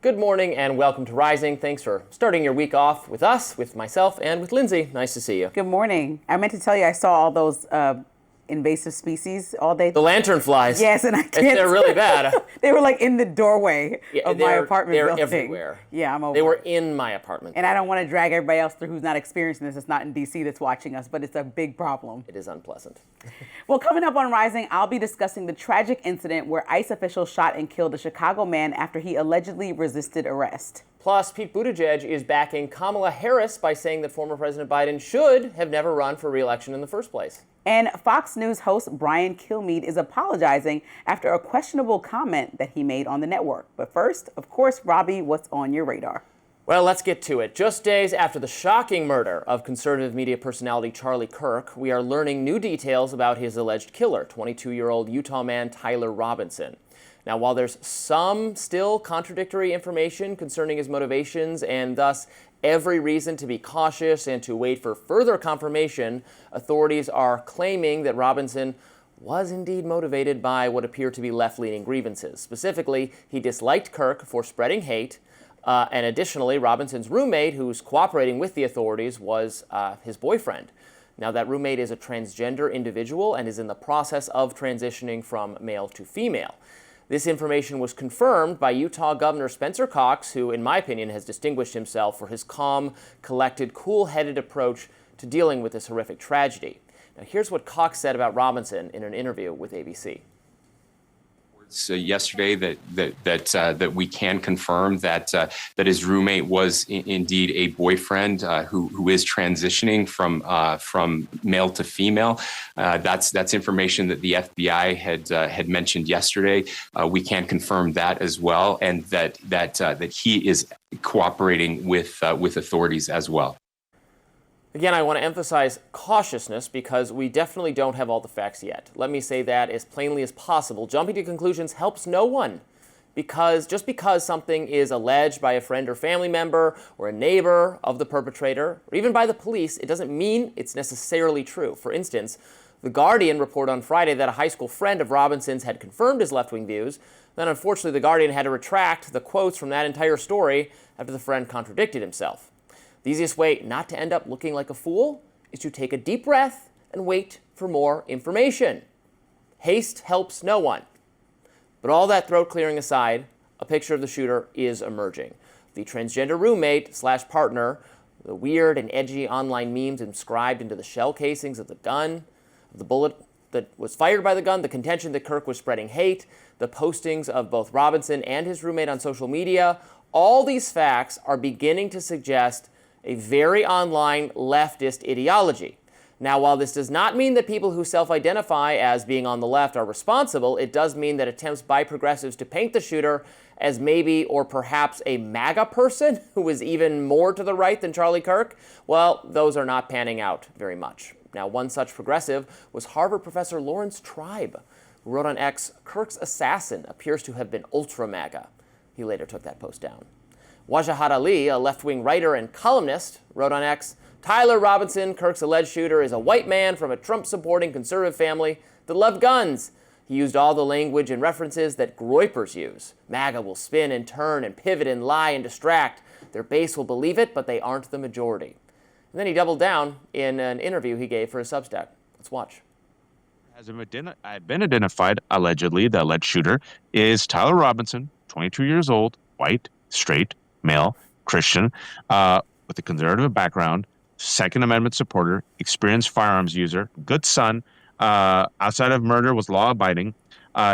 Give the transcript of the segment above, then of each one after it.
Good morning and welcome to Rising. Thanks for starting your week off with us, with myself, and with Lindsey. Nice to see you. Good morning. I meant to tell you I saw all those invasive species all day. The lanternflies. Yes, and I can't. They're really bad. They were like in the doorway of my apartment building. They're everywhere. Yeah, I'm over They were it. in my apartment. And I don't want to drag everybody else through who's not experiencing this. It's not in D.C. that's watching us, but it's a big problem. It is unpleasant. Well, coming up on Rising, I'll be discussing the tragic incident where ICE officials shot and killed a Chicago man after he allegedly resisted arrest. Plus, Pete Buttigieg is backing Kamala Harris by saying that former President Biden should have never run for re-election in the first place. And Fox News host Brian Kilmeade is apologizing after a questionable comment that he made on the network. But first, of course, Robby, what's on your radar? Well, let's get to it. Just days after the shocking murder of conservative media personality Charlie Kirk, we are learning new details about his alleged killer, 22-year-old Utah man Tyler Robinson. Now, while there's some still contradictory information concerning his motivations and thus every reason to be cautious and to wait for further confirmation, authorities are claiming that Robinson was indeed motivated by what appear to be left-leaning grievances. Specifically, he disliked Kirk for spreading hate, and additionally, Robinson's roommate, who's cooperating with the authorities, was his boyfriend. Now, that roommate is a transgender individual and is in the process of transitioning from male to female. This information was confirmed by Utah Governor Spencer Cox, who, in my opinion, has distinguished himself for his calm, collected, cool-headed approach to dealing with this horrific tragedy. Now, here's what Cox said about Robinson in an interview with ABC. Yesterday that we can confirm that his roommate was indeed a boyfriend who is transitioning from male to female. That's information that the FBI had mentioned yesterday. We can confirm that as well, and that he is cooperating with authorities as well. Again, I want to emphasize cautiousness because we definitely don't have all the facts yet. Let me say that as plainly as possible. Jumping to conclusions helps no one, because just because something is alleged by a friend or family member or a neighbor of the perpetrator, or even by the police, it doesn't mean it's necessarily true. For instance, The Guardian reported on Friday that a high school friend of Robinson's had confirmed his left-wing views. Then, unfortunately, The Guardian had to retract the quotes from that entire story after the friend contradicted himself. The easiest way not to end up looking like a fool is to take a deep breath and wait for more information. Haste helps no one. But all that throat clearing aside, a picture of the shooter is emerging. The transgender roommate / partner, the weird and edgy online memes inscribed into the shell casings of the gun, the bullet that was fired by the gun, the contention that Kirk was spreading hate, the postings of both Robinson and his roommate on social media, all these facts are beginning to suggest a very online leftist ideology. Now, while this does not mean that people who self-identify as being on the left are responsible, it does mean that attempts by progressives to paint the shooter as maybe or perhaps a MAGA person who is even more to the right than Charlie Kirk, well, those are not panning out very much. Now, one such progressive was Harvard professor Lawrence Tribe, who wrote on X, "Kirk's assassin appears to have been ultra-MAGA." He later took that post down. Wajahat Ali, a left-wing writer and columnist, wrote on X, "Tyler Robinson, Kirk's alleged shooter, is a white man from a Trump-supporting conservative family that loved guns. He used all the language and references that groypers use. MAGA will spin and turn and pivot and lie and distract. Their base will believe it, but they aren't the majority." And then he doubled down in an interview he gave for his Substack. Let's watch. Has been identified, allegedly, the alleged shooter is Tyler Robinson, 22 years old, white, straight, male, Christian, with a conservative background, Second Amendment supporter, experienced firearms user, good son, outside of murder was law-abiding.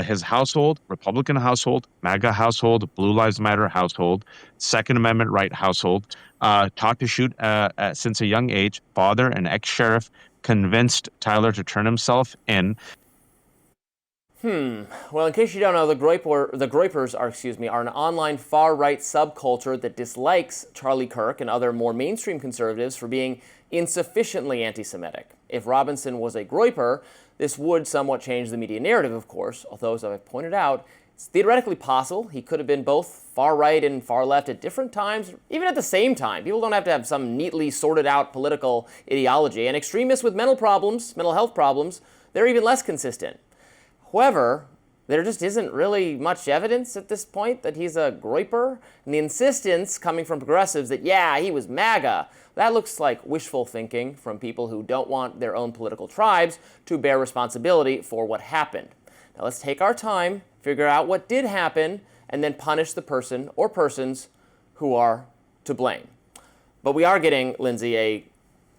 His household, Republican household, MAGA household, Blue Lives Matter household, Second Amendment right household, taught to shoot since a young age, father and ex-sheriff, convinced Tyler to turn himself in. Well, in case you don't know, the Groypers are an online far-right subculture that dislikes Charlie Kirk and other more mainstream conservatives for being insufficiently anti-Semitic. If Robinson was a Groyper, this would somewhat change the media narrative, of course, although, as I've pointed out, it's theoretically possible he could have been both far-right and far-left at different times, even at the same time. People don't have to have some neatly sorted-out political ideology, and extremists with mental health problems, they're even less consistent. However, there just isn't really much evidence at this point that he's a groyper. And the insistence coming from progressives that, yeah, he was MAGA, that looks like wishful thinking from people who don't want their own political tribes to bear responsibility for what happened. Now let's take our time, figure out what did happen, and then punish the person or persons who are to blame. But we are getting, Lindsey, a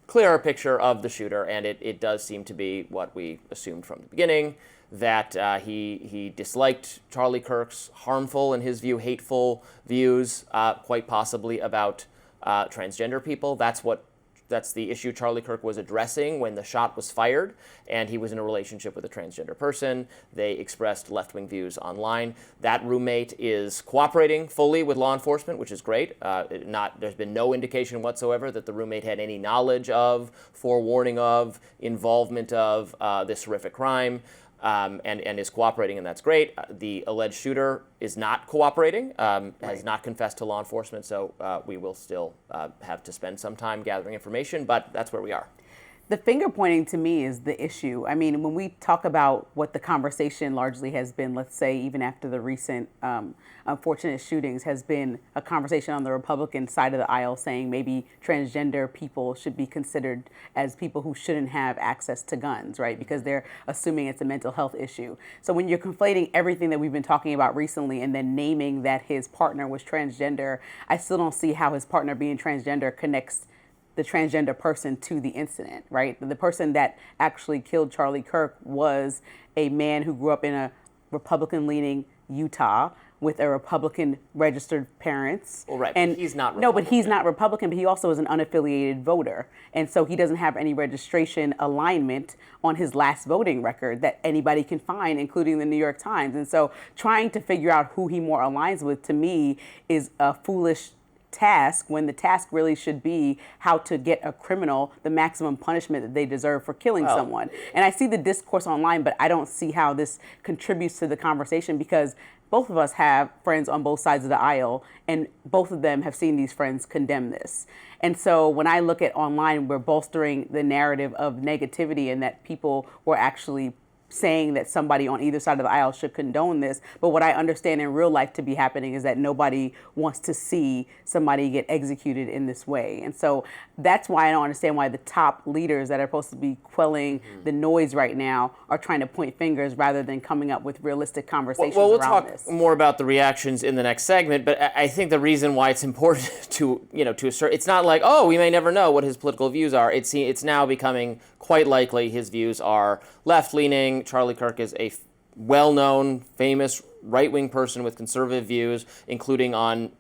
clearer picture of the shooter, and it does seem to be what we assumed from the beginning, that he disliked Charlie Kirk's harmful, in his view, hateful views, quite possibly about transgender people. That's the issue Charlie Kirk was addressing when the shot was fired, and he was in a relationship with a transgender person. They expressed left-wing views online. That roommate is cooperating fully with law enforcement, which is great. There's been no indication whatsoever that the roommate had any knowledge of, forewarning of, involvement of this horrific crime. And is cooperating, and that's great. The alleged shooter is not cooperating, has not confessed to law enforcement, so we will still have to spend some time gathering information, but that's where we are. The finger pointing to me is the issue. I mean, when we talk about what the conversation largely has been, let's say even after the recent unfortunate shootings, has been a conversation on the Republican side of the aisle saying maybe transgender people should be considered as people who shouldn't have access to guns, right? Because they're assuming it's a mental health issue. So when you're conflating everything that we've been talking about recently and then naming that his partner was transgender, I still don't see how his partner being transgender connects the transgender person to the incident, right? The person that actually killed Charlie Kirk was a man who grew up in a Republican-leaning Utah with a Republican registered parents. Well, right, and but he's not Republican. No, but he's not Republican, but he also is an unaffiliated voter. And so he doesn't have any registration alignment on his last voting record that anybody can find, including the New York Times. And so trying to figure out who he more aligns with, to me, is a foolish task, when the task really should be how to get a criminal the maximum punishment that they deserve for killing someone. And I see the discourse online, but I don't see how this contributes to the conversation, because both of us have friends on both sides of the aisle, and both of them have seen these friends condemn this. And so when I look at online, we're bolstering the narrative of negativity and that people were actually saying that somebody on either side of the aisle should condone this. But what I understand in real life to be happening is that nobody wants to see somebody get executed in this way. And so that's why I don't understand why the top leaders that are supposed to be quelling the noise right now are trying to point fingers rather than coming up with realistic conversations around this. Well, we'll talk more about the reactions in the next segment, but I think the reason why it's important to assert, it's not like, oh, we may never know what his political views are. It's now becoming quite likely his views are left-leaning. Charlie Kirk is a well-known, famous right-wing person with conservative views, including on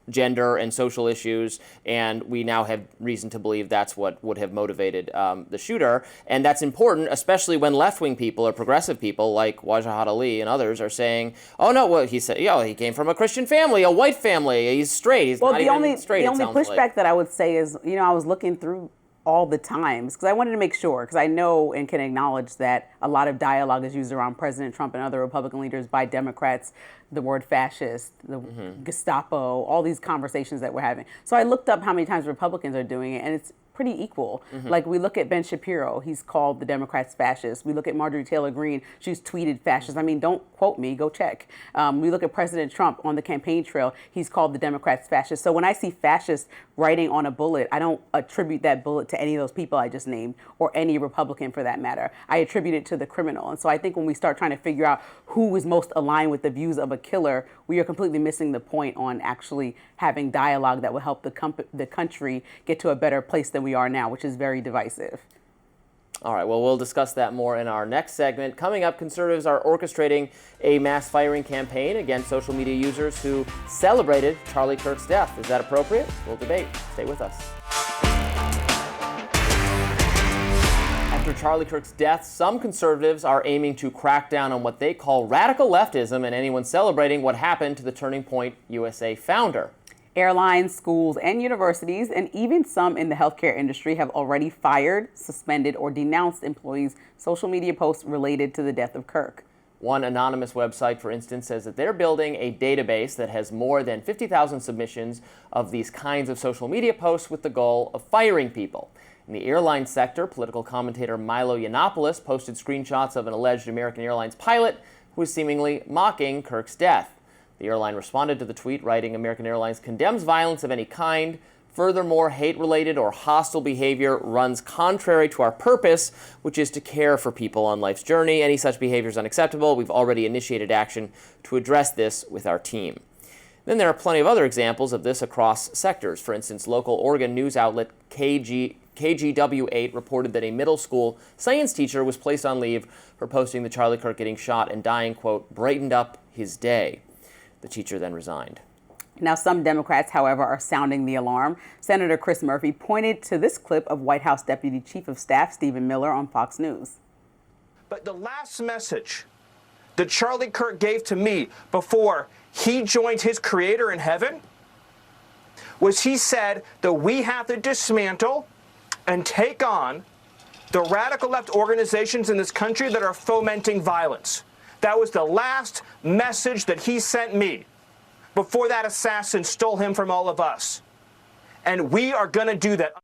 gender and social issues, and we now have reason to believe that's what would have motivated the shooter. And that's important, especially when left-wing people or progressive people like Wajahat Ali and others are saying, oh no, well, he said, he came from a Christian family, a white family, he's straight, he's not even straight. The only pushback that I would say is, I was looking through all the times, because I wanted to make sure, because I know and can acknowledge that a lot of dialogue is used around President Trump and other Republican leaders by Democrats, the word fascist, the Gestapo, all these conversations that we're having. So I looked up how many times Republicans are doing it, and it's pretty equal. Like, we look at Ben Shapiro, he's called the Democrats fascist. We look at Marjorie Taylor Greene, she's tweeted fascist. I mean, don't quote me, go check. We look at President Trump on the campaign trail, he's called the Democrats fascist. So when I see fascist writing on a bullet, I don't attribute that bullet to any of those people I just named, or any Republican for that matter. I attribute it to the criminal. And so I think when we start trying to figure out who is most aligned with the views of a killer, we are completely missing the point on actually having dialogue that will help the country get to a better place than we are now, which is very divisive. All right, well, we'll discuss that more in our next segment. Coming up, conservatives are orchestrating a mass firing campaign against social media users who celebrated Charlie Kirk's death. Is that appropriate? We'll debate. Stay with us. After Charlie Kirk's death, some conservatives are aiming to crack down on what they call radical leftism and anyone celebrating what happened to the Turning Point USA founder. Airlines, schools, and universities, and even some in the healthcare industry have already fired, suspended, or denounced employees' social media posts related to the death of Kirk. One anonymous website, for instance, says that they're building a database that has more than 50,000 submissions of these kinds of social media posts with the goal of firing people. In the airline sector, political commentator Milo Yiannopoulos posted screenshots of an alleged American Airlines pilot who was seemingly mocking Kirk's death. The airline responded to the tweet, writing, American Airlines condemns violence of any kind. Furthermore, hate-related or hostile behavior runs contrary to our purpose, which is to care for people on life's journey. Any such behavior is unacceptable. We've already initiated action to address this with our team. Then there are plenty of other examples of this across sectors. For instance, local Oregon news outlet KGW8 reported that a middle school science teacher was placed on leave for posting the Charlie Kirk getting shot and dying, quote, brightened up his day. The teacher then resigned. Now, some Democrats, however, are sounding the alarm. Senator Chris Murphy pointed to this clip of White House Deputy Chief of Staff Stephen Miller on Fox News. But the last message that Charlie Kirk gave to me before he joined his creator in heaven was he said that we have to dismantle and take on the radical left organizations in this country that are fomenting violence. That was the last message that he sent me before that assassin stole him from all of us. And we are going to do that.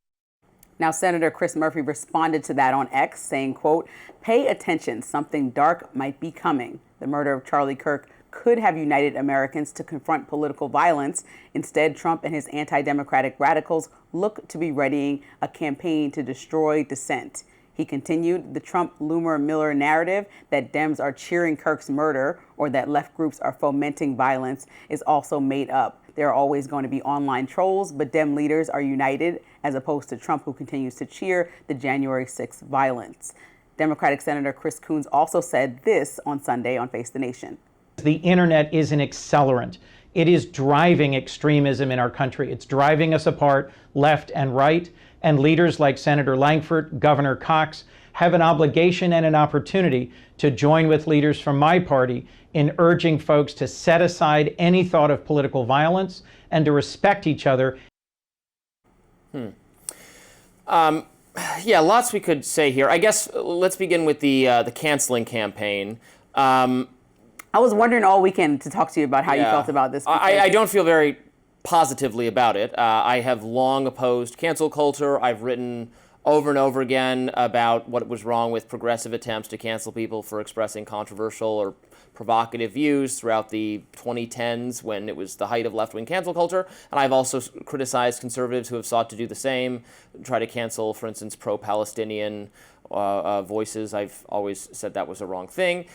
Now, Senator Chris Murphy responded to that on X, saying, quote, pay attention, something dark might be coming. The murder of Charlie Kirk could have united Americans to confront political violence. Instead, Trump and his anti-democratic radicals look to be readying a campaign to destroy dissent. He continued, the Trump-Loomer-Miller narrative that Dems are cheering Kirk's murder or that left groups are fomenting violence is also made up. There are always going to be online trolls, but Dem leaders are united, as opposed to Trump, who continues to cheer the January 6th violence. Democratic Senator Chris Coons also said this on Sunday on Face the Nation. The internet is an accelerant. It is driving extremism in our country. It's driving us apart, left and right. And leaders like Senator Langford, Governor Cox, have an obligation and an opportunity to join with leaders from my party in urging folks to set aside any thought of political violence and to respect each other. Yeah, lots we could say here. I guess let's begin with the canceling campaign. I was wondering all weekend to talk to you about how you felt about this. I don't feel very positively about it. I have long opposed cancel culture. I've written over and over again about what was wrong with progressive attempts to cancel people for expressing controversial or provocative views throughout the 2010s when it was the height of left-wing cancel culture. And I've also criticized conservatives who have sought to do the same, try to cancel, for instance, pro-Palestinian voices. I've always said that was a wrong thing.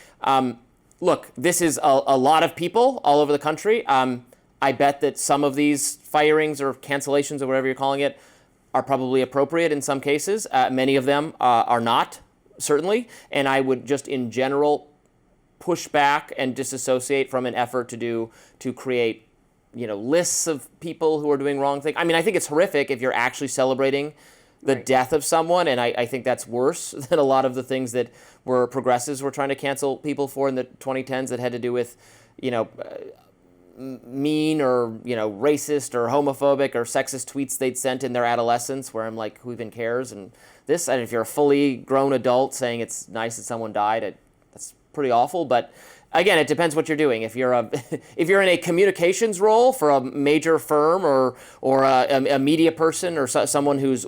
Look, this is a lot of people all over the country. I bet that some of these firings or cancellations or whatever you're calling it are probably appropriate in some cases. Many of them are not, certainly. And I would just in general push back and disassociate from an effort to create, lists of people who are doing wrong things. I mean, I think it's horrific if you're actually celebrating the death of someone, and I think that's worse than a lot of the things that progressives were trying to cancel people for in the 2010s that had to do with, mean or racist or homophobic or sexist tweets they'd sent in their adolescence, where I'm like, who even cares? And if you're a fully grown adult saying it's nice that someone died, that's pretty awful. But again, it depends what you're doing. If you're in a communications role for a major firm or a media person or someone whose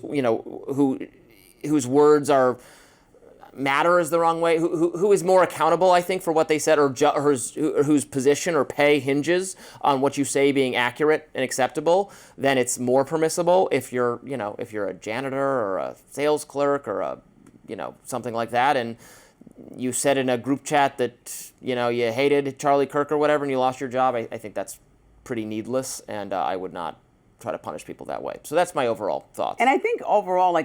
words matter is the wrong way, who is more accountable, I think, for what they said, or whose position or pay hinges on what you say being accurate and acceptable, then it's more permissible. If you're a janitor or a sales clerk or something like that, and you said in a group chat that you hated Charlie Kirk or whatever, and you lost your job, I think that's pretty needless, and I would not try to punish people that way. So that's my overall thoughts. And I think overall,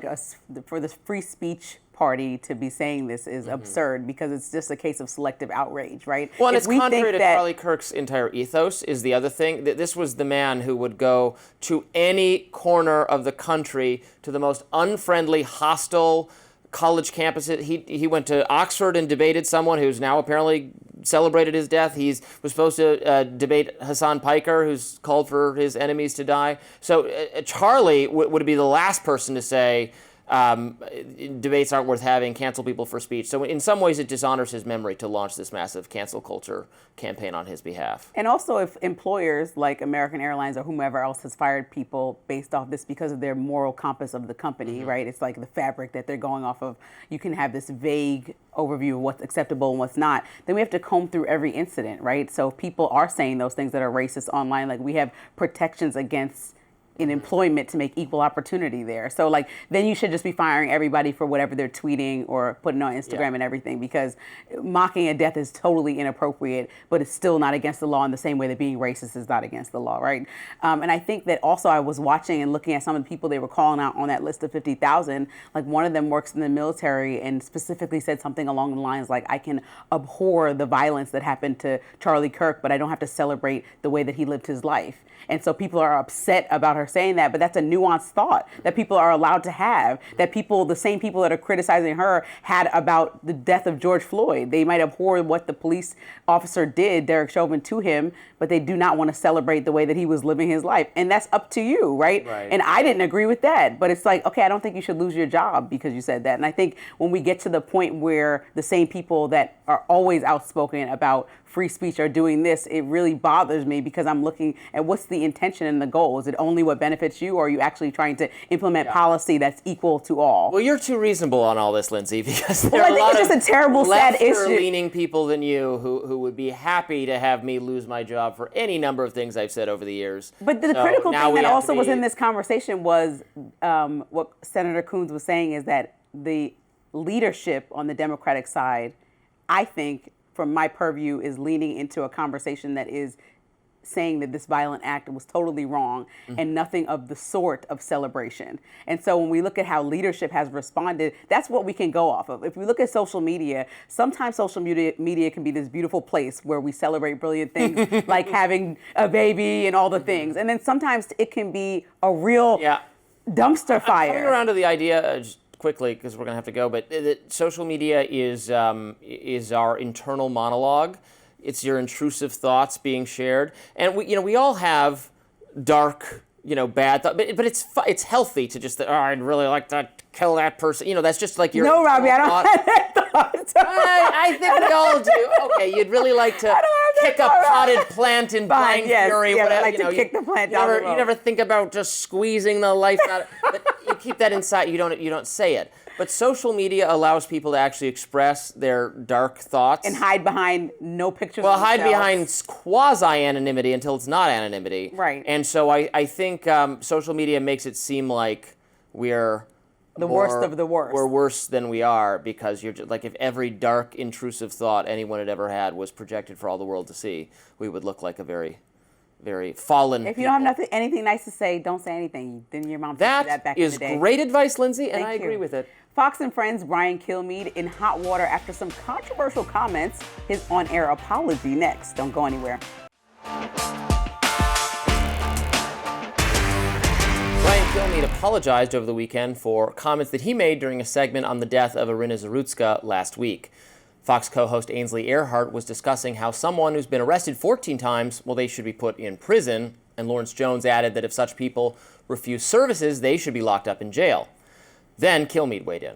for the free speech party to be saying this is absurd, because it's just a case of selective outrage, right? Well, and it's contrary to Charlie Kirk's entire ethos is the other thing. This was the man who would go to any corner of the country, to the most unfriendly, hostile college campuses. He went to Oxford and debated someone who's now apparently celebrated his death. He was supposed to debate Hassan Piker, who's called for his enemies to die. So Charlie would be the last person to say, debates aren't worth having, cancel people for speech. So in some ways it dishonors his memory to launch this massive cancel culture campaign on his behalf. And also if employers like American Airlines or whomever else has fired people based off this because of their moral compass of the company, right? It's like the fabric that they're going off of. You can have this vague overview of what's acceptable and what's not. Then we have to comb through every incident, right? So if people are saying those things that are racist online, like we have protections against in employment to make equal opportunity there. So like then you should just be firing everybody for whatever they're tweeting or putting on Instagram and everything, because mocking a death is totally inappropriate, but it's still not against the law in the same way that being racist is not against the law, right? And I think that also I was watching and looking at some of the people they were calling out on that list of 50,000. Like one of them works in the military and specifically said something along the lines like, I can abhor the violence that happened to Charlie Kirk, but I don't have to celebrate the way that he lived his life. And so people are upset about her saying that, but that's a nuanced thought that people are allowed to have, that people, the same people that are criticizing her, had about the death of George Floyd. They might abhor what the police officer did, Derek Chauvin, to him, but they do not want to celebrate the way that he was living his life. And that's up to you, right? And I didn't agree with that, but it's like, okay, I don't think you should lose your job because you said that. And I think when we get to the point where the same people that are always outspoken about free speech are doing this, it really bothers me because I'm looking at what's the intention and the goal. Is it only what benefits you, or are you actually trying to implement policy that's equal to all? Well, you're too reasonable on all this, Lindsey, because there Well, are I a think lot it's just a terrible, sad issue. lefter-leaning people than you who would be happy to have me lose my job for any number of things I've said over the years. But the So critical now thing we that have also to was be- in this conversation was what Senator Coons was saying is that the leadership on the Democratic side, I think, from my purview, is leaning into a conversation that is saying that this violent act was totally wrong and nothing of the sort of celebration. And so when we look at how leadership has responded, that's what we can go off of. If we look at social media, sometimes social media can be this beautiful place where we celebrate brilliant things like having a baby and all the things. And then sometimes it can be a real dumpster fire. Coming around to the idea, just quickly, because we're going to have to go, but that social media is our internal monologue. It's your intrusive thoughts being shared, and we all have dark, bad thoughts. But it's healthy to just I'd really like to kill that person. That's just like your. No, Robby, I don't have that thought. I think we all do. Okay, you'd really like to kick a potted plant in blind fury. Yeah, whatever. I like to kick the plant down the road. You never think about just squeezing the life out. But you keep that inside. You don't say it. But social media allows people to actually express their dark thoughts. And hide behind no pictures Well, of hide themselves. behind quasi-anonymity until it's not anonymity. Right. And so I think social media makes it seem like we're the worst of the worst. We're worse than we are because you're just, like, if every dark, intrusive thought anyone had ever had was projected for all the world to see, we would look like a very, very fallen If you don't have anything nice to say, don't say anything. Then your mom said that back in the day. That is great advice, Lindsey, and Thank I you. agree with it. Fox and Friends' Brian Kilmeade in hot water after some controversial comments. His on-air apology next. Don't go anywhere. Brian Kilmeade apologized over the weekend for comments that he made during a segment on the death of Irina Zarutska last week. Fox co-host Ainsley Earhart was discussing how someone who's been arrested 14 times, they should be put in prison, and Lawrence Jones added that if such people refuse services, they should be locked up in jail. Then Kilmeade weighed in.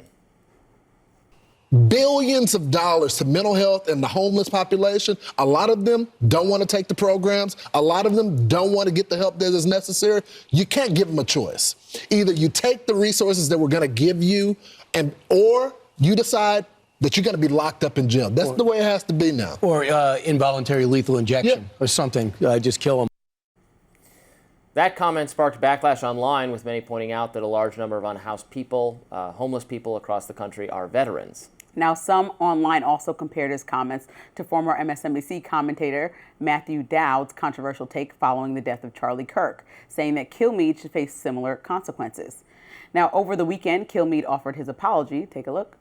Billions of dollars to mental health and the homeless population. A lot of them don't want to take the programs. A lot of them don't want to get the help that is necessary. You can't give them a choice. Either you take the resources that we're going to give you, or you decide that you're going to be locked up in jail. That's the way it has to be now. Or involuntary lethal injection or something. Just kill them. That comment sparked backlash online, with many pointing out that a large number of unhoused people, homeless people across the country, are veterans. Now, some online also compared his comments to former MSNBC commentator Matthew Dowd's controversial take following the death of Charlie Kirk, saying that Kilmeade should face similar consequences. Now, over the weekend, Kilmeade offered his apology. Take a look.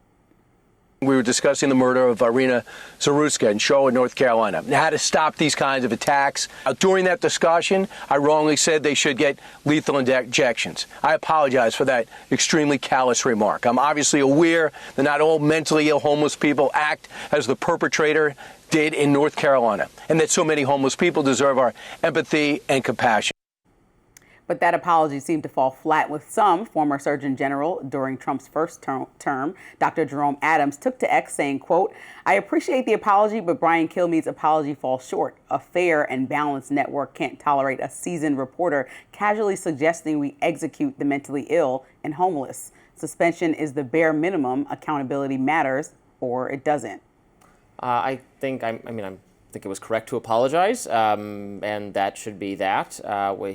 We were discussing the murder of Irina Zarutska in Charlotte, North Carolina, and how to stop these kinds of attacks. During that discussion, I wrongly said they should get lethal injections. I apologize for that extremely callous remark. I'm obviously aware that not all mentally ill homeless people act as the perpetrator did in North Carolina, and that so many homeless people deserve our empathy and compassion. But that apology seemed to fall flat with some. Former Surgeon General during Trump's first term, Dr. Jerome Adams, took to X saying, quote, "I appreciate the apology, but Brian Kilmeade's apology falls short. A fair and balanced network can't tolerate a seasoned reporter casually suggesting we execute the mentally ill and homeless. Suspension is the bare minimum. Accountability matters, or it doesn't." I think it was correct to apologize, and that should be that.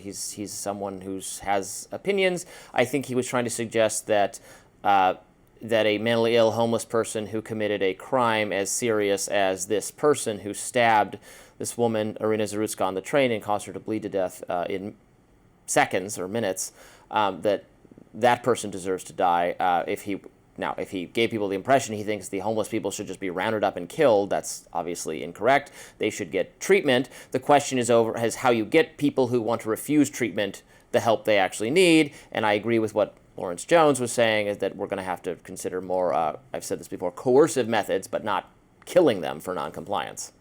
He's someone who has opinions. I think he was trying to suggest that that a mentally ill homeless person who committed a crime as serious as this person who stabbed this woman, Irina Zarutska, on the train and caused her to bleed to death in seconds or minutes, that person deserves to die. If he gave people the impression he thinks the homeless people should just be rounded up and killed, that's obviously incorrect. They should get treatment. The question is how you get people who want to refuse treatment the help they actually need. And I agree with what Lawrence Jones was saying, is that we're going to have to consider more, I've said this before, coercive methods, but not killing them for noncompliance.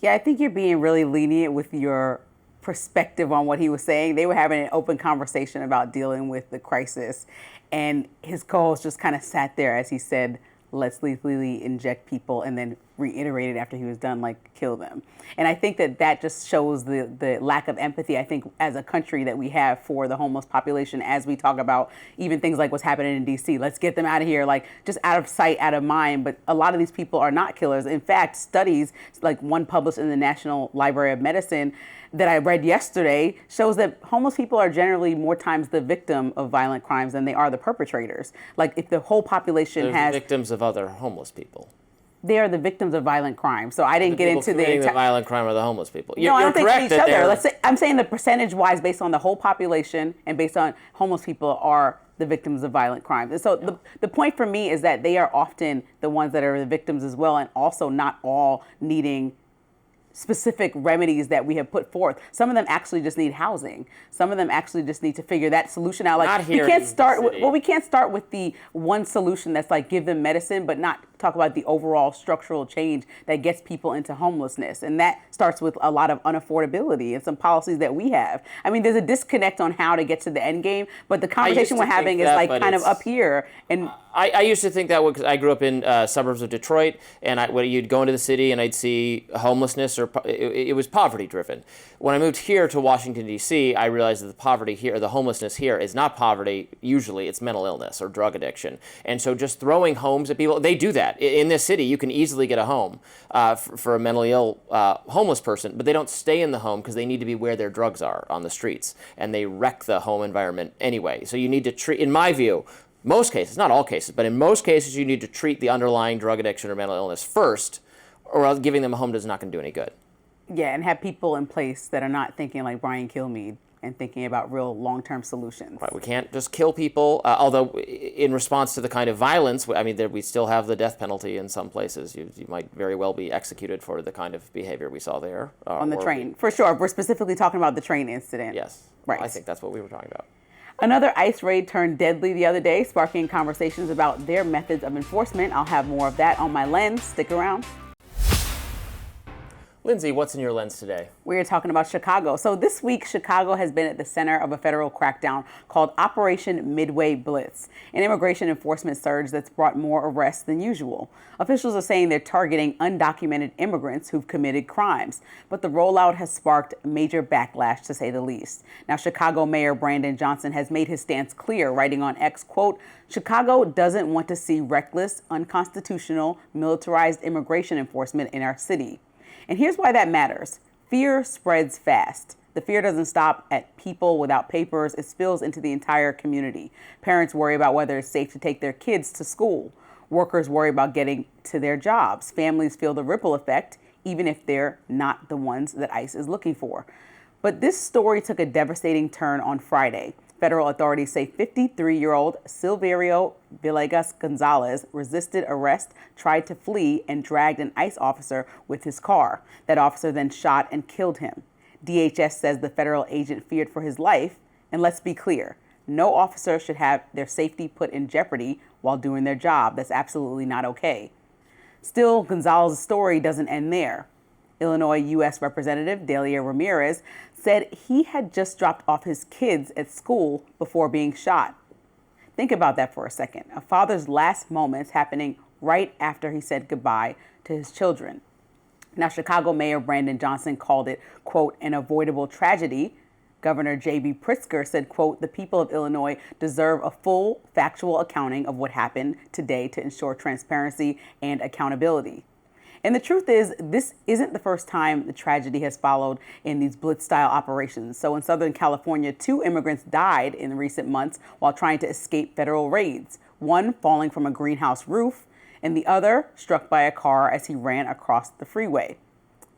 Yeah, I think you're being really lenient with your perspective on what he was saying. They were having an open conversation about dealing with the crisis, and his co-host just kind of sat there as he said, "Let's lethally inject people," and then reiterated after he was done, like, "kill them." And I think that just shows the lack of empathy, I think, as a country that we have for the homeless population, as we talk about even things like what's happening in D.C. Let's get them out of here, like, just out of sight, out of mind. But a lot of these people are not killers. In fact, studies, like one published in the National Library of Medicine that I read yesterday, shows that homeless people are generally more times the victim of violent crimes than they are the perpetrators. Like, if the whole population They're victims of other homeless people. They are the victims of violent crime. So I didn't get into the violent crime of the homeless people. No, I don't think each other. I'm saying the percentage-wise, based on the whole population and based on homeless people, are the victims of violent crimes. And so the point for me is that they are often the ones that are the victims as well, and also not all needing specific remedies that we have put forth. Some of them actually just need housing. Some of them actually just need to figure that solution out. Like, we can't start with the one solution that's like give them medicine, but not talk about the overall structural change that gets people into homelessness. And that starts with a lot of unaffordability and some policies that we have. I mean, there's a disconnect on how to get to the end game, but the conversation we're having is like kind of up here. And I used to think that because I grew up in suburbs of Detroit, and when you'd go into the city and I'd see homelessness, or it was poverty driven. When I moved here to Washington, D.C., I realized that the poverty here, the homelessness here, is not poverty. Usually it's mental illness or drug addiction. And so just throwing homes at people, they do that. In this city, you can easily get a home for a mentally ill homeless person, but they don't stay in the home because they need to be where their drugs are, on the streets. And they wreck the home environment anyway. So you need to treat, in my view, most cases, not all cases, but in most cases, you need to treat the underlying drug addiction or mental illness first, or else giving them a home is not going to do any good. Yeah, and have people in place that are not thinking like Brian Kilmeade and thinking about real long-term solutions. Right, we can't just kill people, although in response to the kind of violence, I mean, we still have the death penalty in some places. You might very well be executed for the kind of behavior we saw there. On the train, for sure. We're specifically talking about the train incident. Yes, right. I think that's what we were talking about. Another ICE raid turned deadly the other day, sparking conversations about their methods of enforcement. I'll have more of that on my lens. Stick around. Lindsay, what's in your lens today? We're talking about Chicago. So this week, Chicago has been at the center of a federal crackdown called Operation Midway Blitz, an immigration enforcement surge that's brought more arrests than usual. Officials are saying they're targeting undocumented immigrants who've committed crimes, but the rollout has sparked major backlash, to say the least. Now, Chicago Mayor Brandon Johnson has made his stance clear, writing on X, quote, "Chicago doesn't want to see reckless, unconstitutional, militarized immigration enforcement in our city." And here's why that matters. Fear spreads fast. The fear doesn't stop at people without papers. It spills into the entire community. Parents worry about whether it's safe to take their kids to school. Workers worry about getting to their jobs. Families feel the ripple effect, even if they're not the ones that ICE is looking for. But this story took a devastating turn on Friday. Federal authorities say 53-year-old Silverio Villegas Gonzalez resisted arrest, tried to flee, and dragged an ICE officer with his car. That officer then shot and killed him. DHS says the federal agent feared for his life. And let's be clear, no officer should have their safety put in jeopardy while doing their job. That's absolutely not okay. Still, Gonzalez's story doesn't end there. Illinois U.S. Representative Delia Ramirez said he had just dropped off his kids at school before being shot. Think about that for a second. A father's last moments happening right after he said goodbye to his children. Now, Chicago Mayor Brandon Johnson called it, quote, an avoidable tragedy. Governor J.B. Pritzker said, quote, the people of Illinois deserve a full factual accounting of what happened today to ensure transparency and accountability. And the truth is, this isn't the first time the tragedy has followed in these Blitz-style operations. So in Southern California, 2 immigrants died in recent months while trying to escape federal raids, one falling from a greenhouse roof and the other struck by a car as he ran across the freeway.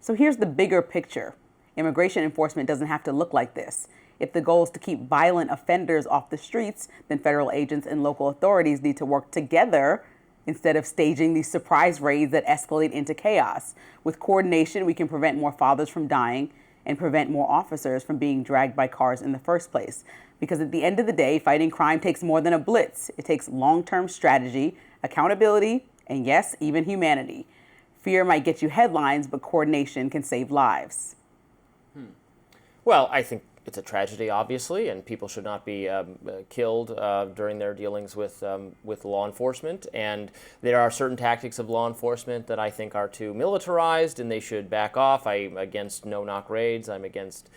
So here's the bigger picture. Immigration enforcement doesn't have to look like this. If the goal is to keep violent offenders off the streets, then federal agents and local authorities need to work together instead of staging these surprise raids that escalate into chaos. With coordination, we can prevent more fathers from dying and prevent more officers from being dragged by cars in the first place. Because at the end of the day, fighting crime takes more than a blitz. It takes long-term strategy, accountability, and yes, even humanity. Fear might get you headlines, but coordination can save lives. Well, I think it's a tragedy, obviously, and people should not be killed during their dealings with law enforcement. And there are certain tactics of law enforcement that I think are too militarized, and they should back off. I'm against no-knock raids. I'm against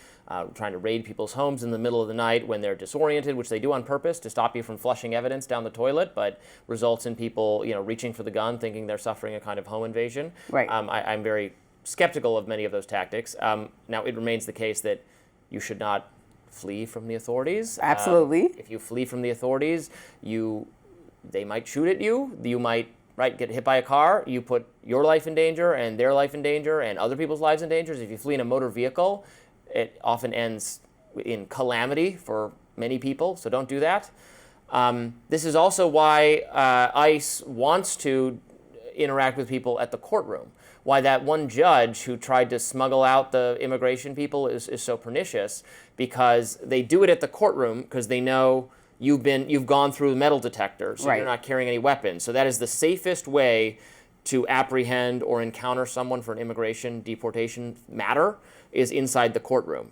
trying to raid people's homes in the middle of the night when they're disoriented, which they do on purpose to stop you from flushing evidence down the toilet, but results in people, reaching for the gun, thinking they're suffering a kind of home invasion. Right. I'm very skeptical of many of those tactics. Now, it remains the case that you should not flee from the authorities. Absolutely. If you flee from the authorities, they might shoot at you. You might get hit by a car. You put your life in danger and their life in danger and other people's lives in danger. If you flee in a motor vehicle, it often ends in calamity for many people. So don't do that. This is also why ICE wants to interact with people at the courtroom. Why that one judge who tried to smuggle out the immigration people is so pernicious, because they do it at the courtroom because they know you've gone through metal detectors, so right. You're not carrying any weapons. So that is the safest way to apprehend or encounter someone for an immigration deportation matter, is inside the courtroom.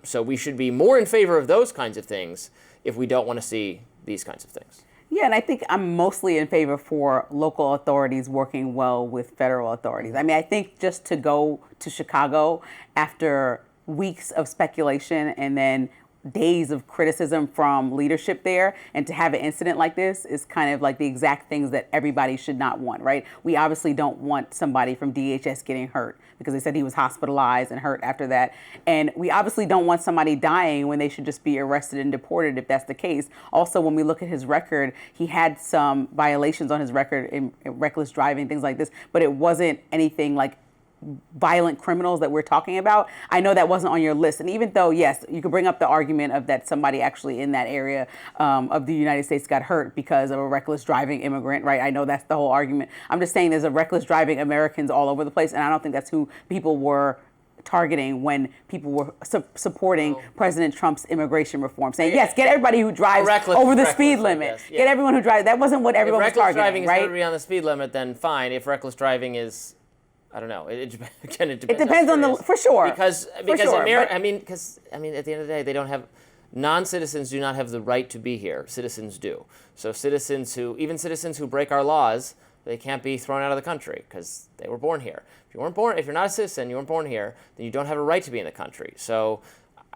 So we should be more in favor of those kinds of things if we don't want to see these kinds of things. Yeah, and I think I'm mostly in favor for local authorities working well with federal authorities. I mean, I think just to go to Chicago after weeks of speculation and then days of criticism from leadership there, and to have an incident like this is kind of like the exact things that everybody should not want, right? We obviously don't want somebody from DHS getting hurt, because they said he was hospitalized and hurt after that. And we obviously don't want somebody dying when they should just be arrested and deported if that's the case. Also, when we look at his record, he had some violations on his record in reckless driving, things like this, but it wasn't anything like violent criminals that we're talking about. I know that wasn't on your list. And even though, yes, you could bring up the argument of that somebody actually in that area of the United States got hurt because of a reckless driving immigrant, right? I know that's the whole argument. I'm just saying there's a reckless driving Americans all over the place, and I don't think that's who people were targeting when people were supporting President Trump's immigration reform, saying, yes, get everybody who drives over the speed limit. Yes, yeah. Get everyone who drives. That wasn't what everyone was targeting, right? If reckless driving is right? going to be on the speed limit, then fine. If reckless driving is, I don't know. It depends. It depends on the, for sure. Because at the end of the day, they don't have, non-citizens do not have the right to be here. Citizens do. So even citizens who break our laws, they can't be thrown out of the country because they were born here. If you're not a citizen, you weren't born here, then you don't have a right to be in the country. So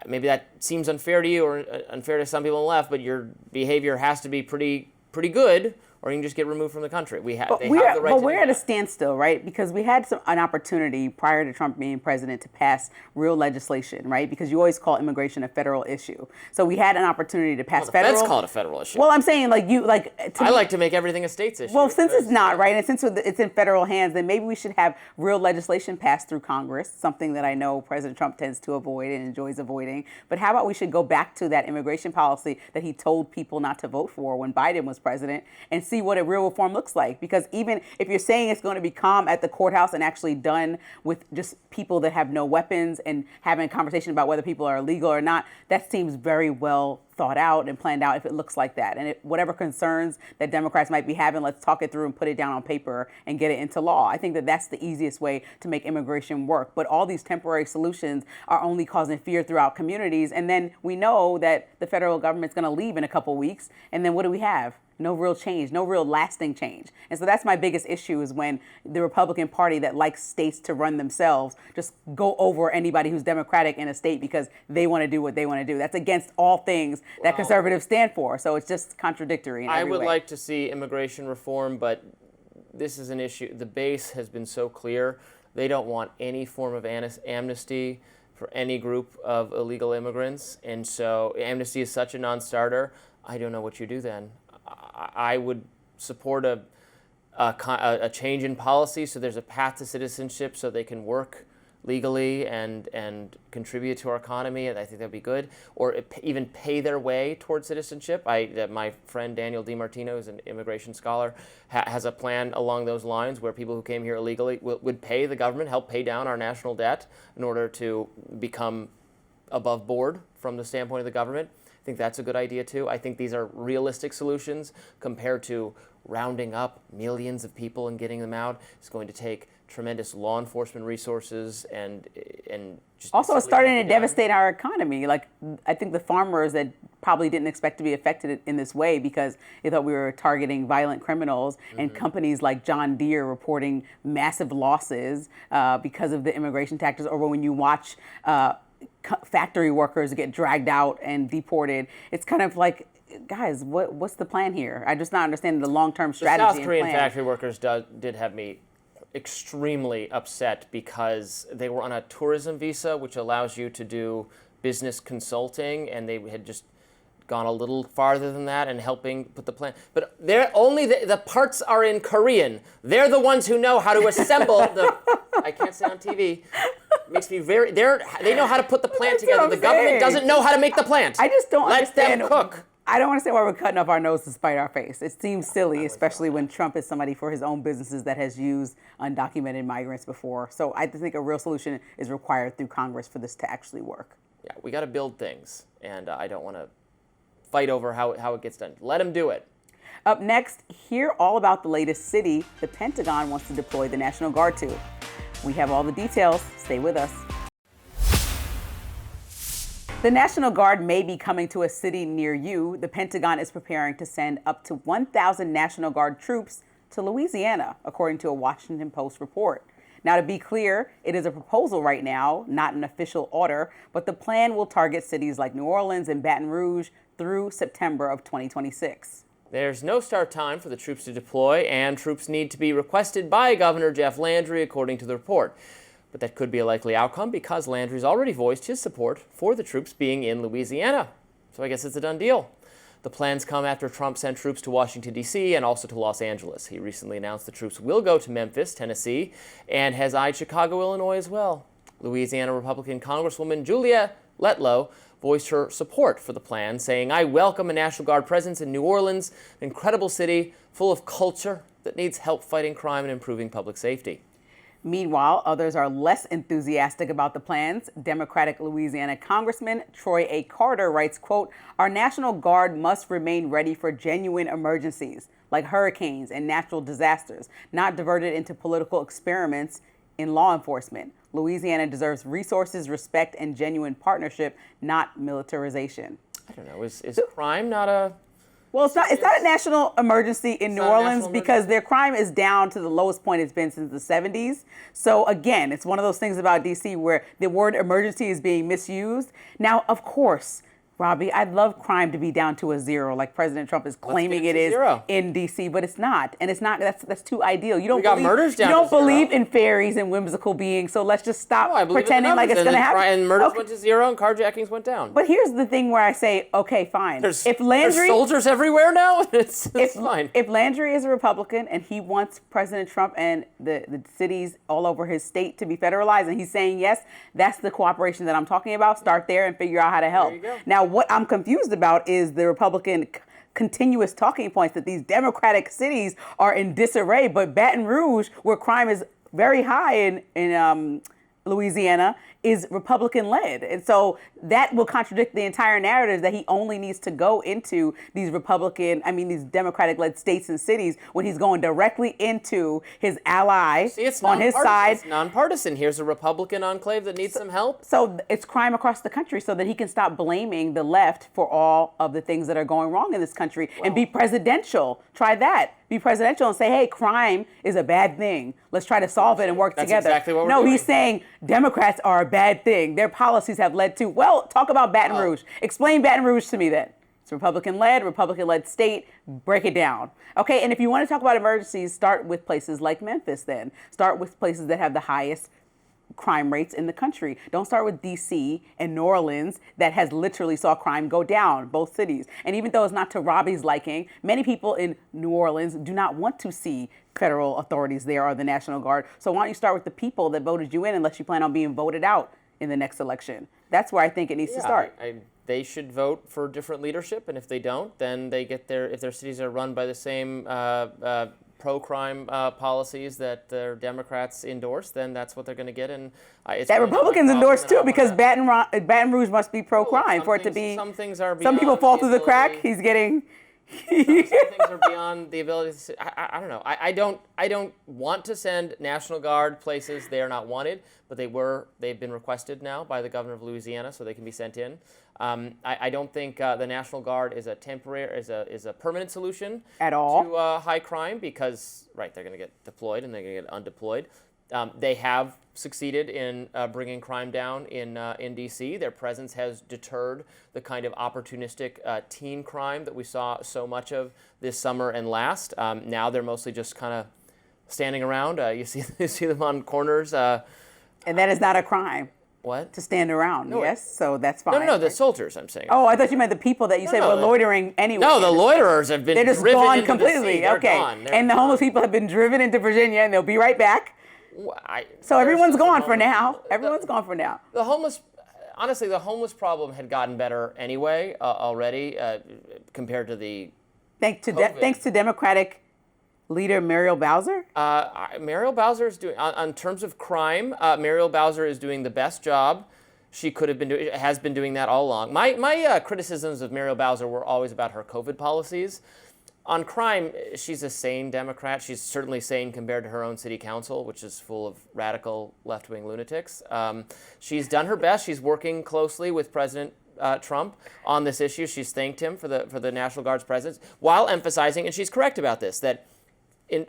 maybe that seems unfair to you or unfair to some people on the left, but your behavior has to be pretty good, or you can just get removed from the country. But we're at a standstill, right? Because we had an opportunity prior to Trump being president to pass real legislation, right? Because you always call immigration a federal issue. So we had an opportunity to pass federal. The feds call it a federal issue. Well, I'm saying I like to make everything a state's issue. Well, since it's not, right, and since it's in federal hands, then maybe we should have real legislation passed through Congress, something that I know President Trump tends to avoid and enjoys avoiding. But how about we should go back to that immigration policy that he told people not to vote for when Biden was president, and see what a real reform looks like. Because even if you're saying it's going to be calm at the courthouse and actually done with just people that have no weapons and having a conversation about whether people are illegal or not, that seems very well thought out and planned out if it looks like that. And whatever concerns that Democrats might be having, let's talk it through and put it down on paper and get it into law. I think that that's the easiest way to make immigration work. But all these temporary solutions are only causing fear throughout communities. And then we know that the federal government's going to leave in a couple weeks. And then what do we have? No real change, no real lasting change. And so that's my biggest issue, is when the Republican Party that likes states to run themselves just go over anybody who's Democratic in a state because they want to do what they want to do. That's against all things that conservatives stand for. So it's just contradictory in every way. I would like to see immigration reform, but this is an issue. The base has been so clear. They don't want any form of amnesty for any group of illegal immigrants. And so amnesty is such a non-starter. I don't know what you do then. I would support a change in policy so there's a path to citizenship so they can work legally and contribute to our economy, and I think that'd be good. Or even pay their way towards citizenship. My friend Daniel DiMartino, who's an immigration scholar, has a plan along those lines where people who came here illegally would pay the government, help pay down our national debt in order to become above board from the standpoint of the government. I think that's a good idea too. I think these are realistic solutions compared to rounding up millions of people and getting them out. It's going to take tremendous law enforcement resources and just also it's starting to devastate our economy. Like, I think the farmers that probably didn't expect to be affected in this way because they thought we were targeting violent criminals, and companies like John Deere reporting massive losses because of the immigration taxes, or when you watch factory workers get dragged out and deported. It's kind of like, guys, what's the plan here? I just not understanding the long-term strategy. The South Korean factory workers did have me extremely upset because they were on a tourism visa, which allows you to do business consulting, and they had just gone a little farther than that and helping put the plan. But they're only the parts are in Korean. They're the ones who know how to assemble the. I can't say on TV. It makes me very. They know how to put the plant together. The government doesn't know how to make the plant. I just don't understand. Let them cook. I don't understand why we're cutting off our nose to spite our face. It seems silly, especially when Trump is somebody for his own businesses that has used undocumented migrants before. So I think a real solution is required through Congress for this to actually work. Yeah, we got to build things, and I don't want to fight over how it gets done. Let them do it. Up next, hear all about the latest city the Pentagon wants to deploy the National Guard to. We have all the details. Stay with us. The National Guard may be coming to a city near you. The Pentagon is preparing to send up to 1,000 National Guard troops to Louisiana, according to a Washington Post report. Now, to be clear, it is a proposal right now, not an official order, but the plan will target cities like New Orleans and Baton Rouge through September of 2026. There's no start time for the troops to deploy, and troops need to be requested by Governor Jeff Landry, according to the report. But that could be a likely outcome because Landry's already voiced his support for the troops being in Louisiana. So I guess it's a done deal. The plans come after Trump sent troops to Washington, D.C. and also to Los Angeles. He recently announced the troops will go to Memphis, Tennessee, and has eyed Chicago, Illinois as well. Louisiana Republican Congresswoman Julia Letlow voiced her support for the plan, saying, "I welcome a National Guard presence in New Orleans, an incredible city full of culture that needs help fighting crime and improving public safety." Meanwhile, others are less enthusiastic about the plans. Democratic Louisiana Congressman Troy A. Carter writes, quote, "Our National Guard must remain ready for genuine emergencies like hurricanes and natural disasters, not diverted into political experiments in law enforcement. Louisiana deserves resources, respect, and genuine partnership, not militarization." I don't know. Is crime not a... Well, it's not a national emergency in New Orleans because their crime is down to the lowest point it's been since the 70s. So again, it's one of those things about DC where the word emergency is being misused. Now, of course, Robby, I'd love crime to be down to a zero, like President Trump is claiming it is in D.C., but it's not, and it's not. That's too ideal. You don't believe in fairies and whimsical beings, so let's just stop pretending like it's going to happen. And murders went to zero, and carjackings went down. But here's the thing where I say, okay, fine. There's soldiers everywhere now. It's fine. If Landry is a Republican and he wants President Trump and the cities all over his state to be federalized, and he's saying yes, that's the cooperation that I'm talking about. Start there and figure out how to help. There you go. Now, what I'm confused about is the Republican continuous talking points that these Democratic cities are in disarray, but Baton Rouge, where crime is very high in Louisiana, is Republican led. And so that will contradict the entire narrative that he only needs to go into these these Democratic led states and cities when he's going directly into his ally on his side. It's nonpartisan. Here's a Republican enclave that needs some help. So it's crime across the country so that he can stop blaming the left for all of the things that are going wrong in this country and be presidential. Try that. Be presidential and say, hey, crime is a bad thing. Let's try to solve it and work together. That's exactly what we're doing. He's saying Democrats are a bad thing. Their policies have led to, well, talk about Baton Rouge. Explain Baton Rouge to me then. It's Republican-led state. Break it down. Okay, and if you want to talk about emergencies, start with places like Memphis then. Start with places that have the highest crime rates in the country. Don't start with D.C. and New Orleans that has literally saw crime go down, both cities. And even though it's not to Robby's liking, many people in New Orleans do not want to see federal authorities there or the National Guard. So why don't you start with the people that voted you in unless you plan on being voted out in the next election? That's where I think it needs to start. They should vote for different leadership, and if they don't, then they get if their cities are run by the same pro-crime policies that their Democrats endorse, then that's what they're going to get. And that Republicans endorse too, because Baton Rouge must be pro-crime for it to be. Some things are beyond. Some people fall through the crack. He's getting. Some things are beyond the ability to. I don't know. I don't want to send National Guard places they are not wanted, but they've been requested now by the governor of Louisiana, so they can be sent in. I don't think the National Guard is a permanent solution at all to high crime because they're going to get deployed and they're going to get undeployed. They have succeeded in bringing crime down in D.C. Their presence has deterred the kind of opportunistic teen crime that we saw so much of this summer and last. Now they're mostly just kind of standing around. You see them on corners. And that is not a crime. What? To stand around, no, yes? So that's fine. No, the soldiers, I'm saying. Oh, I thought you meant the people that you said were loitering anyway. No, the loiterers have been They're just driven gone into completely. the sea. They're okay. gone. And the homeless people have been driven into Virginia, and they'll be right back. So everyone's gone for now. Everyone's gone for now. Honestly, the homeless problem had gotten better anyway already compared to the Thanks to Democratic leader Muriel Bowser? Muriel Bowser is doing, on terms of crime, Muriel Bowser is doing the best job she could have been doing, has been doing that all along. My criticisms of Muriel Bowser were always about her COVID policies. On crime, she's a sane Democrat. She's certainly sane compared to her own city council, which is full of radical left-wing lunatics. She's done her best. She's working closely with President Trump on this issue. She's thanked him for the National Guard's presence, while emphasizing, and she's correct about this, that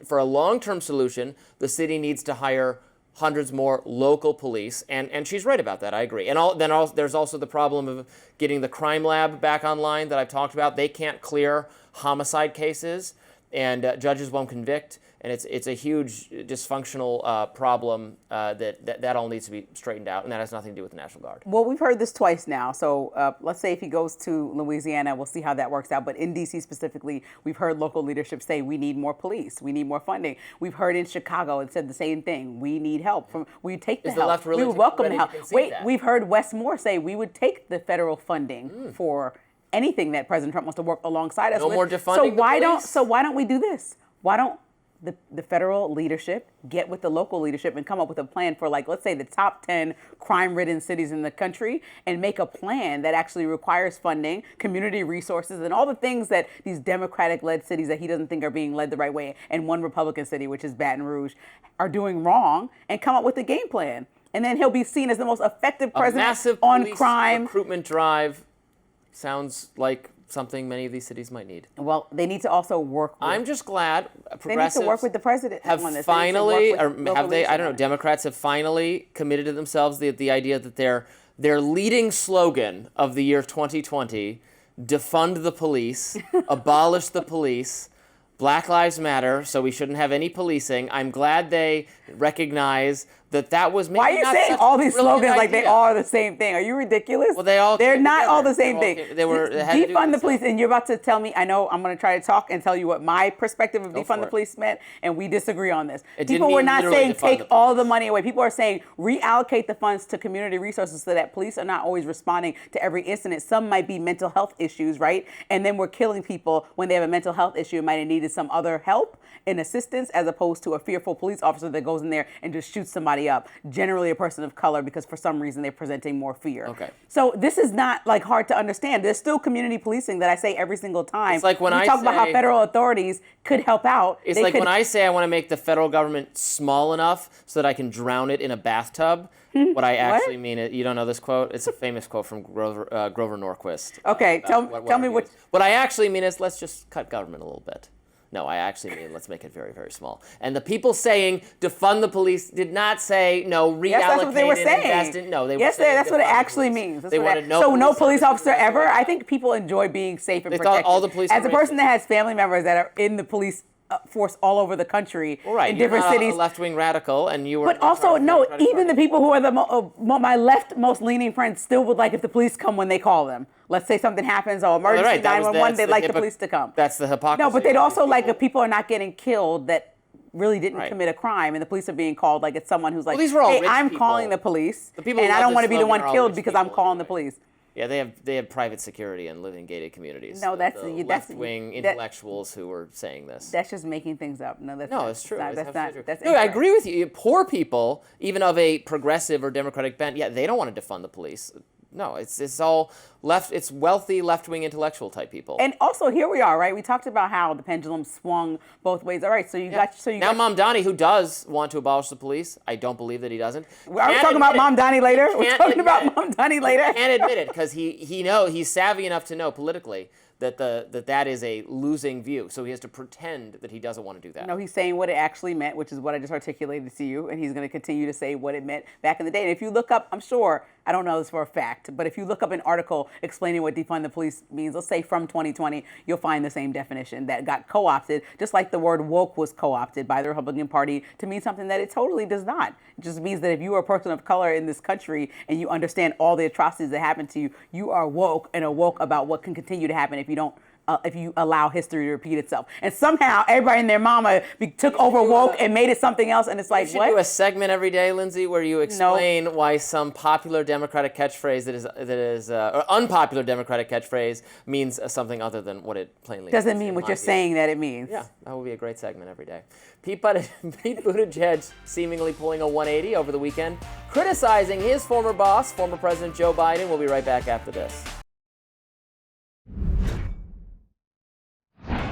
for a long-term solution, the city needs to hire hundreds more local police, and she's right about that. I agree. And there's also the problem of getting the crime lab back online that I've talked about. They can't clear homicide cases, and judges won't convict, and it's a huge dysfunctional problem that all needs to be straightened out, and that has nothing to do with the National Guard. Well, we've heard this twice now, so let's say if he goes to Louisiana, we'll see how that works out. But in D.C. specifically, we've heard local leadership say we need more police, we need more funding. We've heard in Chicago it said the same thing. We need help. We take the help. The left really we would welcome the help. Wait, that? We've heard Wes Moore say we would take the federal funding for anything that President Trump wants to work alongside us with. More defunding So why don't we do this? Why don't the federal leadership get with the local leadership and come up with a plan for, like, let's say the top 10 crime-ridden cities in the country, and make a plan that actually requires funding, community resources, and all the things that these Democratic-led cities that he doesn't think are being led the right way, and one Republican city, which is Baton Rouge, are doing wrong, and come up with a game plan. And then he'll be seen as the most effective president on crime. Recruitment drive sounds like something many of these cities might need. Well, they need to also work with... I'm just glad progressives... They need to work with the president on this. Finally, or have they, I don't know, Democrats have finally committed to themselves the idea that their leading slogan of the year 2020, defund the police, abolish the police, Black Lives Matter, so we shouldn't have any policing. I'm glad they recognize that was maybe Why are you not saying such all these a brilliant slogans like they idea. all are the same thing? Are you ridiculous? Well, they're not all the same thing. They had to do defund the this. police, and you're about to tell me, I know I'm going to try to talk and tell you what my perspective of defund the police meant, and we disagree on this. People were not saying take all the money away. People are saying reallocate the funds to community resources so that police are not always responding to every incident. Some might be mental health issues, right? And then we're killing people when they have a mental health issue and might have needed some other help and assistance, as opposed to a fearful police officer that goes in there and just shoots somebody somebody up, generally a person of color, because for some reason they're presenting more fear. Okay. So this is not like hard to understand. There's still community policing that I say every single time. It's like when we I talk about how say- federal authorities could help out. It's like when I say I want to make the federal government small enough so that I can drown it in a bathtub. What I actually mean, you don't know this quote? It's a famous quote from Grover Norquist. Okay, tell me what. What I actually mean is let's just cut government a little bit. No, I actually mean let's make it very, very small. And the people saying defund the police did not say no, reallocate Yes, that's what they were and saying. invest in. No, they yes, were saying that's what it defund the actually police. means. That's They what wanted no police officer ever. I think people enjoy being safe and They protected. thought all the police As were a person racist. that has family members that are in the police force all over the country, Right, in you're different not cities. a left-wing radical, and you were. But also, no, even the people who are my left most leaning friends still would like if the police come when they call them. Let's say something happens or emergency right, that was- 911, that's they'd the like the police to come. That's the hypocrisy. No, but they'd of also these like people. if people are not getting killed that really didn't Right. commit a crime and the police are being called like it's someone who's like, these were all hey, rich I'm people. calling the police The people and who I love don't want to this be the slogan one are all killed rich because I'm people calling the anyway. police. Yeah, they had private security and live in gated communities. No, that's the that's left-wing that- intellectuals who were saying this. That's just making things up. No, that's No, not, it's true. That's It's not. absolutely That's true. No, I incorrect. agree with you. Poor people, even of a progressive or democratic bent, yeah, they don't want to defund the police. No, it's all left. It's wealthy left-wing intellectual type people. And also, here we are, right? We talked about how the pendulum swung both ways. All right, so you got now Mamdani, who does want to abolish the police, I don't believe that he doesn't. Are we talking about Mamdani later? We're Can't talking about admit it. Mamdani later. He can't admit it because he's savvy enough to know politically that that is a losing view. So he has to pretend that he doesn't want to do that. No, he's saying what it actually meant, which is what I just articulated to you, and he's going to continue to say what it meant back in the day. And if you look up, I'm sure, I don't know this for a fact, but if you look up an article explaining what defund the police means, let's say from 2020, you'll find the same definition that got co-opted, just like the word woke was co-opted by the Republican Party to mean something that it totally does not. It just means that if you are a person of color in this country and you understand all the atrocities that happen to you, you are woke and awoke about what can continue to happen if you don't. If you allow history to repeat itself. And somehow everybody and their mama took over woke and made it something else, and it's like, You should what? do a segment every day, Lindsey, where you explain why some popular Democratic catchphrase that is or unpopular Democratic catchphrase means something other than what it plainly Doesn't means, mean in what my you're view. saying that it means. Yeah, that would be a great segment every day. Pete Buttigieg seemingly pulling a 180 over the weekend, criticizing his former boss, former President Joe Biden. We'll be right back after this.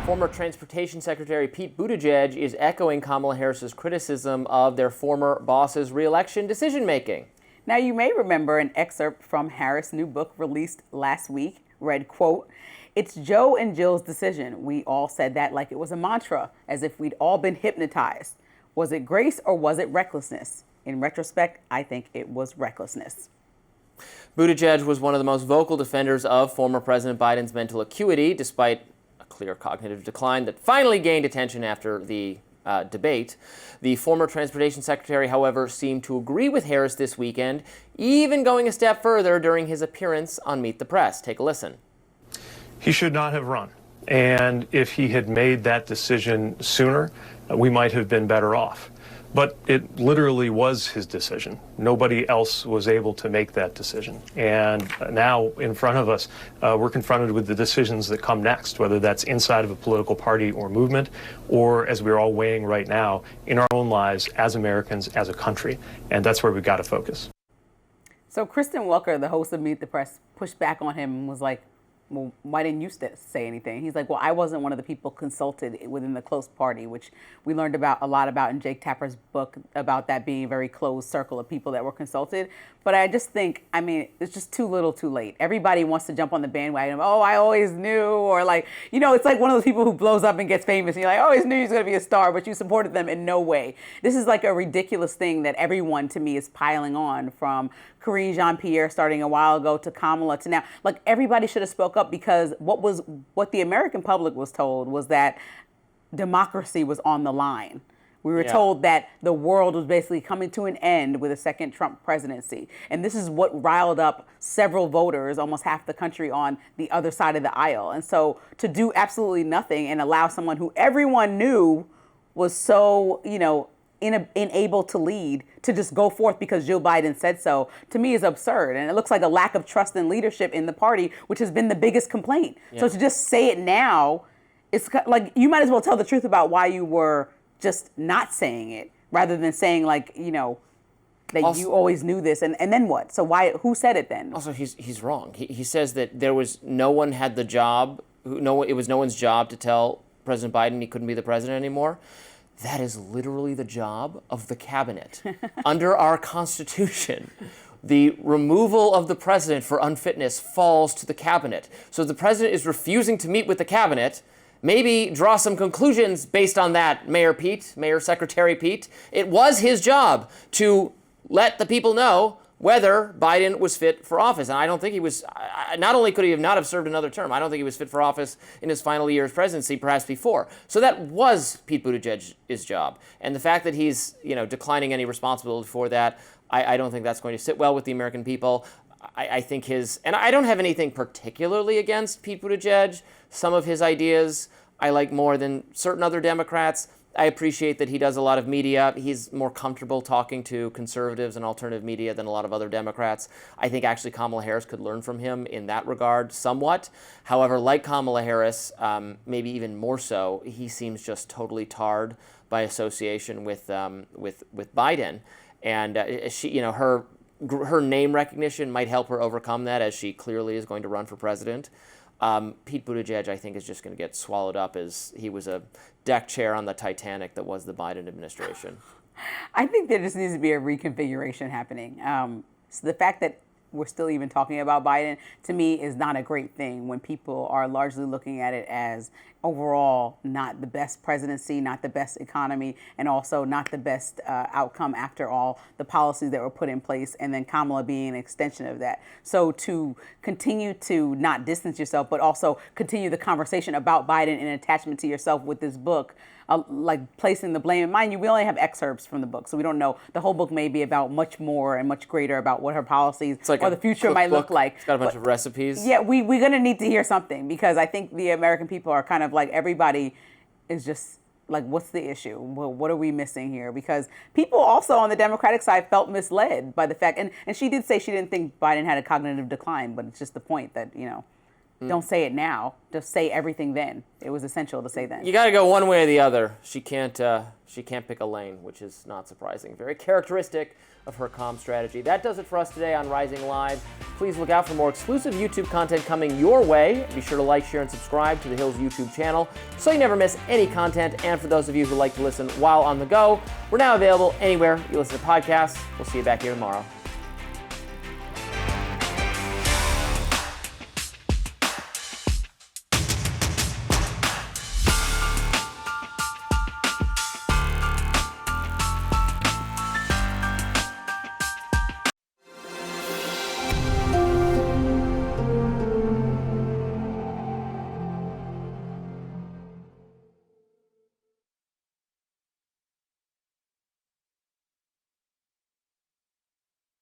Former Transportation Secretary Pete Buttigieg is echoing Kamala Harris's criticism of their former boss's re-election decision-making. Now, you may remember an excerpt from Harris' new book released last week read, quote, "It's Joe and Jill's decision. We all said that like it was a mantra, as if we'd all been hypnotized. Was it grace or was it recklessness? In retrospect, I think it was recklessness." Buttigieg was one of the most vocal defenders of former President Biden's mental acuity, despite a clear cognitive decline that finally gained attention after the debate. The former Transportation Secretary, however, seemed to agree with Harris this weekend, even going a step further during his appearance on Meet the Press. Take a listen. He should not have run. And if he had made that decision sooner, we might have been better off. But it literally was his decision. Nobody else was able to make that decision. And now in front of us, we're confronted with the decisions that come next, whether that's inside of a political party or movement, or as we're all weighing right now, in our own lives as Americans, as a country. And that's where we've got to focus. So Kristen Welker, the host of Meet the Press, pushed back on him and was like, well, why didn't you say anything? He's like, well, I wasn't one of the people consulted within the close party, which we learned about a lot about in Jake Tapper's book about that being a very closed circle of people that were consulted. But I just think, I mean, it's just too little too late. Everybody wants to jump on the bandwagon of, oh, I always knew, or like, you know, it's like one of those people who blows up and gets famous and you're like, I always knew he was going to be a star, but you supported them in no way. This is like a ridiculous thing that everyone to me is piling on, from Karine Jean-Pierre starting a while ago to Kamala to now. Like, everybody should have spoke up, because what the American public was told was that democracy was on the line. We were told that the world was basically coming to an end with a second Trump presidency. And this is what riled up several voters, almost half the country, on the other side of the aisle. And so to do absolutely nothing and allow someone who everyone knew was so, you know, unable to lead, to just go forth because Joe Biden said so, to me is absurd. And it looks like a lack of trust and leadership in the party, which has been the biggest complaint. So to just say it now, it's like, you might as well tell the truth about why you were just not saying it, rather than saying, like, you know, That Also- you always knew this, and then what? So who said it then? Also, he's wrong. He says that no one had the job. It was no one's job to tell President Biden he couldn't be the president anymore. That is literally the job of the cabinet. Under our Constitution, the removal of the president for unfitness falls to the cabinet. So if the president is refusing to meet with the cabinet, maybe draw some conclusions based on that, Mayor Secretary Pete. It was his job to let the people know whether Biden was fit for office. And I don't think he was, not only could he not have served another term, I don't think he was fit for office in his final year of presidency, perhaps before. So that was Pete Buttigieg's job. And the fact that he's, declining any responsibility for that, I don't think that's going to sit well with the American people. I think and I don't have anything particularly against Pete Buttigieg. Some of his ideas I like more than certain other Democrats. I appreciate that he does a lot of media. He's more comfortable talking to conservatives and alternative media than a lot of other Democrats. I think actually Kamala Harris could learn from him in that regard somewhat. However, like Kamala Harris, maybe even more so, he seems just totally tarred by association with Biden. And she, her name recognition might help her overcome that, as she clearly is going to run for president. Pete Buttigieg, I think, is just going to get swallowed up as he was a deck chair on the Titanic that was the Biden administration. I think there just needs to be a reconfiguration happening. So the fact that we're still even talking about Biden, to me, is not a great thing when people are largely looking at it as overall not the best presidency, not the best economy, and also not the best outcome after all the policies that were put in place, and then Kamala being an extension of that. So to continue to not distance yourself, but also continue the conversation about Biden and attachment to yourself with this book, like placing the blame. And mind you, we only have excerpts from the book, so we don't know. The whole book may be about much more and much greater about what her policies or the future might look like. It's got a bunch of recipes. Yeah, we're going to need to hear something, because I think the American people are kind of like, everybody is just like, what's the issue? Well, what are we missing here? Because people also on the Democratic side felt misled by the fact, and she did say she didn't think Biden had a cognitive decline, but it's just the point that, don't say it now. Just say everything then. It was essential to say then. You got to go one way or the other. She can't pick a lane, which is not surprising. Very characteristic of her comm strategy. That does it for us today on Rising Live. Please look out for more exclusive YouTube content coming your way. Be sure to like, share, and subscribe to the Hill's YouTube channel so you never miss any content. And for those of you who like to listen while on the go, we're now available anywhere you listen to podcasts. We'll see you back here tomorrow.